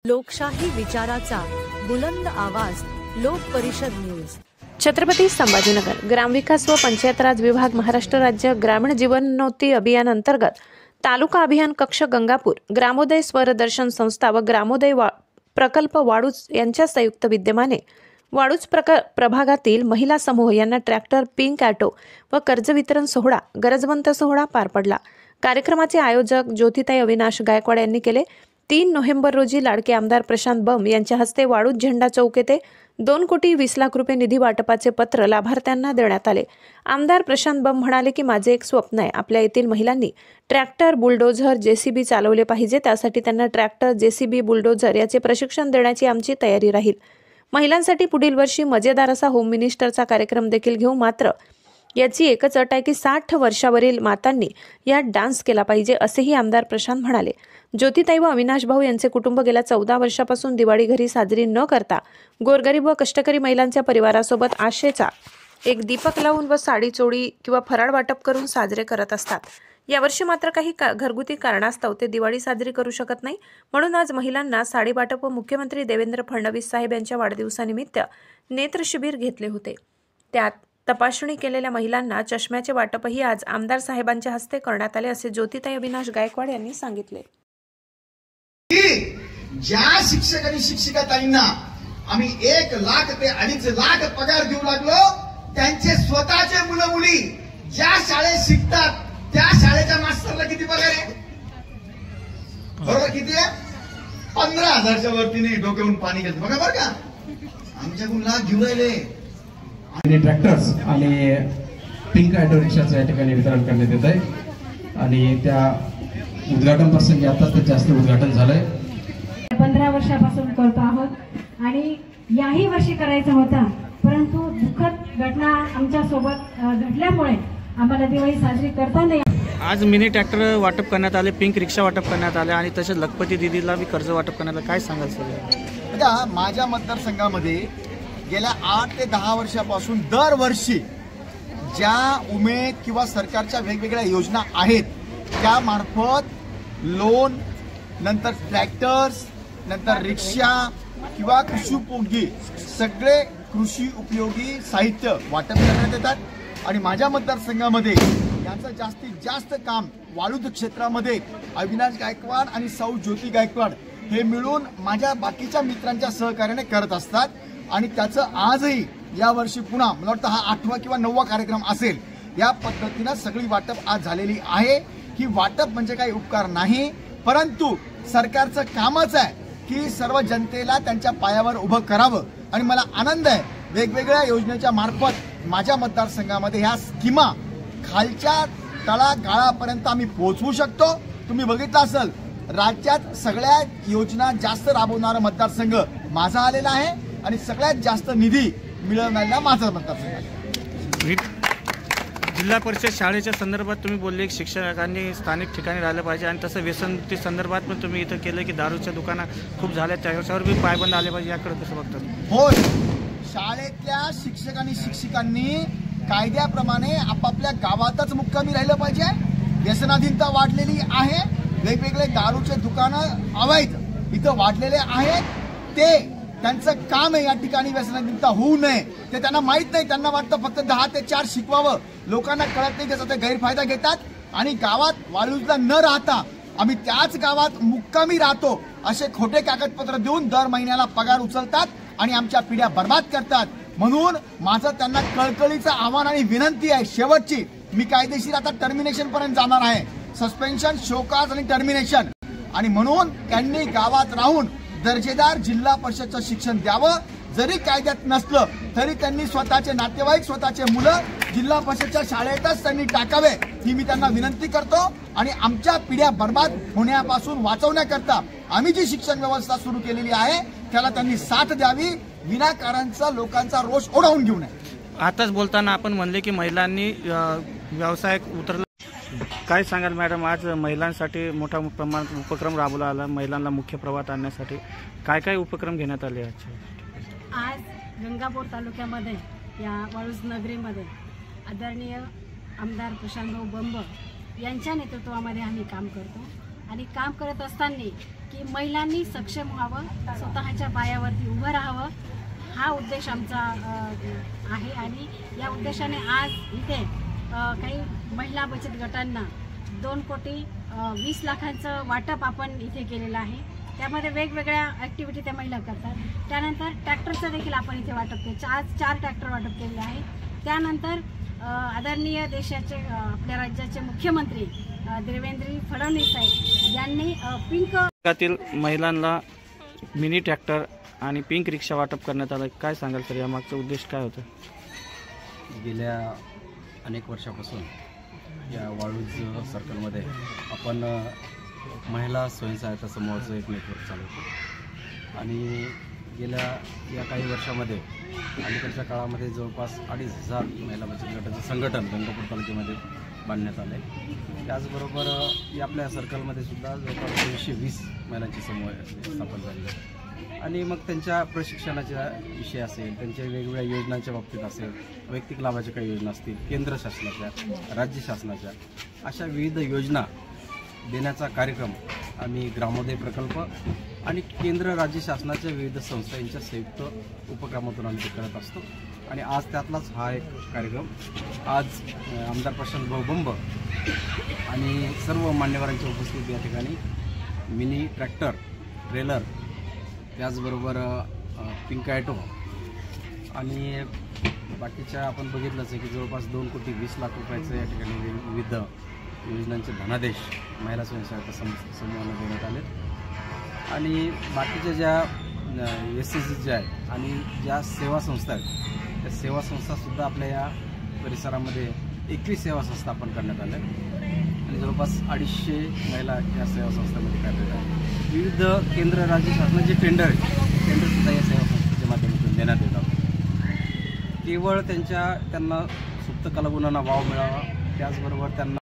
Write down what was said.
लोकशाही विचाराचा बुलंद आवाज, लोक परिषद न्यूज। छत्रपती संभाजीनगर ग्रामविकास व पंचायत राज विभाग, महाराष्ट्र राज्य ग्रामीण जीवनोन्नती अभियान अंतर्गत तालुका अभियान कक्ष गंगापूर, ग्रामोदय स्वरदर्शन संस्था व ग्रामोदय प्रकल्प वाळूज यांच्या संयुक्त विद्यमाने वाळूज प्रभागातील महिला समूह यांना ट्रॅक्टर, पिंक ॲटो व कर्ज वितरण सोहळा, गरजवंत सोहळा पार पडला। कार्यक्रमाचे आयोजक ज्योतिताई अविनाश गायकवाड यांनी केले। 3 नोव्हेंबर रोजी लाडके आमदार प्रशांत बंब यांच्या हस्ते वाळूज झेंडा चौक येथे 2,20,00,000 रुपये निधी वाटपाचे पत्र लाभार्थ्यांना देण्यात आले। आमदार प्रशांत बंब म्हणाले की माझे एक स्वप्न आहे, आपल्या येथील महिलांनी ट्रॅक्टर, बुलडोझर, जेसीबी चालवले पाहिजे। त्यासाठी त्यांना ट्रॅक्टर, जेसीबी, बुलडोझर याचे प्रशिक्षण देण्याची आमची तयारी राहील। महिलांसाठी पुढील वर्षी मजेदार असा होम मिनिस्टरचा कार्यक्रम देखील घेऊ, मात्र याची एकच अट आहे की 60 वर्षावरील मातांनी यात डान्स केला पाहिजे, असेही आमदार प्रशांत म्हणाले। ज्योतिताई व अविनाश भाऊ यांचे कुटुंब गेल्या 14 वर्षापासून दिवाळी घरी साजरी न करता गोरगरीब व कष्टकरी महिलांच्या परिवारासोबत आशेचा एक दीपक लावून व साडी, चोळी किंवा फराळ वाटप करून साजरे करत असतात। यावर्षी मात्र काही घरगुती कारणास्तव ते दिवाळी साजरी करू शकत नाही, म्हणून आज महिलांना साडी वाटप व मुख्यमंत्री देवेंद्र फडणवीस साहेब यांच्या वाढदिवसानिमित्त नेत्र शिबिर घेतले होते। त्यात तपासणी केलेल्या महिलांना चष्म्याचे वाटपही आज आमदार साहेबांच्या हस्ते करण्यात आले, असे ज्योतिताई अविनाश गायकवाड यांनी सांगितले। ज्या शिक्षक आणि शिक्षिकाताईंना आम्ही 1 लाख ते 2.5 लाख पगार देऊ लागलो, त्यांचे स्वतःचे मुलं मुली ज्या शाळेत शिकतात त्या शाळेच्या मास्तरला किती पगार आहे? बरोबर किती आहे? 15,000च्या वरती नाही, डोक्यावरून पाणी घेत बघा बरं का, आमच्याकडून लाख घेऊन राहिले। आणि ट्रॅक्टर्स आणि पिंक ॲटो रिक्षाचं या ठिकाणी वितरण करण्यात येत आहे आणि त्या उद्घाटन प्रसंगी आता ते जास्त उद्घाटन झालंय। 15 वर्षापासून करतो आहोत आणि याही वर्षी करायचा होता, परंतु दुःखद घटना आमच्या सोबत घडल्यामुळे आम्हाला दिवाळी साजरी करता नाही। आज मिनी ट्रॅक्टर वाटप करण्यात आले, पिंक रिक्षा वाटप करण्यात आले आणि तसेच लखपती दीदीला भी कर्ज वाटप करण्यात आले। काय सांगाल सर? आता माझ्या मतदारसंघामध्ये गेल्या 8 ते 10 वर्षापासून दरवर्षी ज्या उमेद किंवा सरकारच्या वेगवेगळ्या योजना आहेत त्यामार्फत लोन, नंतर ट्रॅक्टर्स, नंतर रिक्षा किंवा कृषी उपयोगी सगळे कृषी उपयोगी साहित्य वाटप करण्यात येतात आणि माझ्या मतदारसंघामध्ये याचं जास्तीत जास्त काम वाळूज क्षेत्रामध्ये अविनाश गायकवाड आणि सौ ज्योती गायकवाड हे मिळून माझ्या बाकीच्या मित्रांच्या सहकार्याने करत असतात आणि त्याचं आजही यावर्षी पुन्हा मला वाटतं हा 8वा किंवा 9वा कार्यक्रम असेल। या पद्धतीनं सगळी वाटप आज झालेली आहे। ही वाटप म्हणजे काही उपकार नाही, परंतु सरकारचं कामच आहे की सर्व जनतेला त्यांच्या पायावर उभं करावं आणि मला आनंद आहे वेगवेगळ्या योजनेच्या मार्फत माझ्या मतदारसंघामध्ये ह्या स्कीमा खालच्या तळागाळापर्यंत आम्ही पोहोचवू शकतो। तुम्ही बघितलं असेल राज्यात सगळ्यात योजना जास्त राबवणारा मतदारसंघ माझा आलेला आहे आणि सगळ्यात जास्त निधी मिळवणारा माझा मतदारसंघ आहे। जिल्हा परिषद शाळेच्या संदर्भात तुम्ही बोलले की शिक्षकांनी स्थानिक ठिकाणी राहिलं पाहिजे आणि तसं व्यसनमुक्ती संदर्भात पण तुम्ही इथं केलं की दारूच्या दुकानं खूप झाल्या, त्याच्यावर बी पायबंद आले पाहिजे, याकडे कसं बघतात? होय, शाळेतल्या शिक्षक आणि शिक्षिकांनी कायद्याप्रमाणे आपापल्या गावातच मुक्कामी राहिलं पाहिजे। व्यसनाधीनता वाढलेली आहे, वेगवेगळे दारूचे दुकानं अवैध इथं वाढलेले आहेत, ते त्यांचं काम आहे या ठिकाणी व्यसनाधीनता होऊ नये, ते त्यांना माहित नाही। त्यांना वाटतं फक्त 10 ते 4 शिकवावं, लोकांना कळत नाही, त्याचा ते गैरफायदा घेतात आणि गावात वाळूजला न राहता आम्ही त्याच गावात मुक्कामी राहतो असे खोटे कागदपत्र देऊन दर महिन्याला पगार उचलतात आणि आमच्या पिढ्या बर्बाद करतात। म्हणून माझं त्यांना कळकळीचं आव्हान आणि विनंती आहे शेवटची, मी कायदेशीर आता टर्मिनेशन पर्यंत जाणार आहे, सस्पेन्शन, शोकाज आणि टर्मिनेशन, आणि म्हणून त्यांनी गावात राहून दर्जेदार जिल्हा परिषदचं शिक्षण द्यावं। जरी कायद्यात नसलं तरी त्यांनी स्वतःचे नातेवाईक, स्वतःचे मुलं जिल्हा परिषदच्या शाळेतच त्यांनी टाकावे, ही मी त्यांना विनंती करतो आणि आमच्या पिढ्या बर्बाद होण्यापासून वाचवण्याकरता आम्ही जी शिक्षण व्यवस्था सुरू केलेली आहे त्याला त्यांनी साथ द्यावी, विनाकारणचा लोकांचा रोष ओढावून घेऊ नये। आताच बोलताना आपण म्हणले की महिलांनी व्यवसायात उतरला, काय सांगाल मॅडम? आज महिलांसाठी मोठा प्रमाणात उपक्रम राबवला आला, महिलांना मुख्य प्रवाहात आणण्यासाठी काय काय उपक्रम घेण्यात आले? आज गंगापूर तालुक्यामध्ये या वाळूज नगरीमध्ये आदरणीय आमदार प्रशांत भाऊ बंब यांच्या नेतृत्वामध्ये आम्ही काम करतो आणि काम करत असताना की महिलांनी सक्षम व्हावं, स्वतःच्या पायावरती उभं राहावं, हा उद्देश आमचा आहे. आणि या उद्देशाने आज इथे काही महिला बचत गटांना 2,20,00,000चं वाटप आपण इथे केलेलं आहे. त्यामध्ये वेगवेगळ्या ॲक्टिव्हिटी त्या महिला करतात. त्यानंतर ट्रॅक्टरचं देखील आपण इथे वाटप केलं. आज 4 ट्रॅक्टर वाटप केलेले आहे. त्यानंतर आदरणीय देशाचे आपल्या राज्याचे मुख्यमंत्री देवेंद्र फडणवीस साहेब यांनी पिंक भागातील महिलांना मिनी ट्रॅक्टर आणि पिंक रिक्षा वाटप करण्यात आलं. काय सांगाल सर, यामागचा उद्देश काय होतं? गेल्या अनेक वर्षापासून या वाळूज सर्कलमध्ये आपण महिला स्वयंसहायता समूहाचं एक नेटवर्क चालवतो आणि गेल्या या काही वर्षामध्ये अलीकडच्या काळामध्ये जवळपास 2,500 महिला बचत गटाचं संघटन गंगापूर तालुक्यामध्ये बांधण्यात आलं आहे. त्याचबरोबर या आपल्या सर्कलमध्ये सुद्धा जवळपास 220 महिलांचे समूह स्थापन झालेले आहेत. आणि मग त्यांच्या प्रशिक्षणाच्या विषय असेल, त्यांच्या वेगवेगळ्या योजनांच्या बाबतीत असेल, वैयक्तिक लाभाच्या काही योजना असतील, केंद्र शासनाच्या, राज्य शासनाच्या, अशा विविध योजना देण्याचा कार्यक्रम आम्ही ग्रामोदय प्रकल्प आणि केंद्र राज्य शासनाच्या विविध संस्था यांच्या संयुक्त उपक्रमातून आम्ही ते करत असतो. आणि आज त्यातलाच हा एक कार्यक्रम आज आमदार प्रशांत भाऊ बंब आणि सर्व मान्यवरांच्या उपस्थितीत या ठिकाणी मिनी ट्रॅक्टर, ट्रेलर, त्याचबरोबर पिंक ॲटो आणि बाकीच्या आपण बघितलंच आहे की जवळपास 2,20,00,000 रुपयाचं या ठिकाणी विविध योजनांचे धनादेश महिला स्वयंसहायता समूहांना देण्यात आले. आणि बाकीच्या ज्या SCC ज्या आहेत आणि ज्या सेवा संस्था आहेत त्या सेवा संस्थासुद्धा आपल्या या परिसरामध्ये 21 सेवा संस्था आपण करण्यात आल्या आणि जवळपास 250 महिला या सेवा संस्थांमध्ये कार्यरत आहेत. विविध केंद्र राज्य शासनाचे टेंडर आहेत, टेंडरसुद्धा या सेवा संस्थेच्या माध्यमातून देण्यात येतात. केवळ त्यांना सुप्त कलागुणांना वाव मिळावा, त्याचबरोबर त्यांना